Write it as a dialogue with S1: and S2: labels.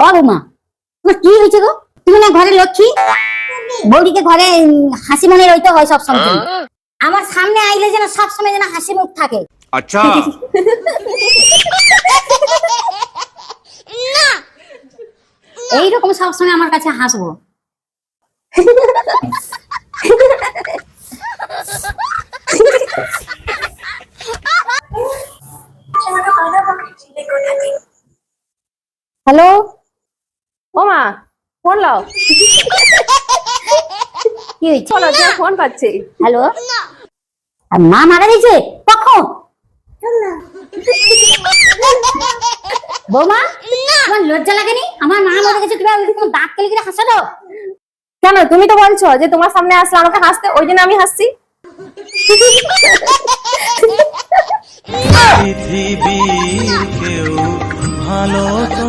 S1: ও বৌমা, তোমার কি হয়েছে গো? তুমি না ঘরে লক্ষ্মী, বৌদিকে ঘরে হাসি মনে রইতে হয় সব সময়। আমার সামনে আইলে যেন সব সময় যেন হাসি মুখ থাকে।
S2: আচ্ছা।
S1: এইরকম সবসময় আমার কাছে হাসবো।
S3: হ্যালো, ও মা ফোন লাও।
S1: কি হয়েছে?
S3: চলো যে ফোন পাচ্ছি।
S1: হ্যালো, আর মা মারা গেছে কখন? বৌমা, তোমার লজ্জা লাগেনি? আমার মা মরে গেছে, তুমি এরকম দাঁত কেলে কেটে হাসালো
S3: কেন? তুমি তো বলছো যে তোমার সামনে আসলে আমাকে হাসতে, ওই জন্য আমি হাসছি।
S4: পৃথিবীর কেউ ভালো তো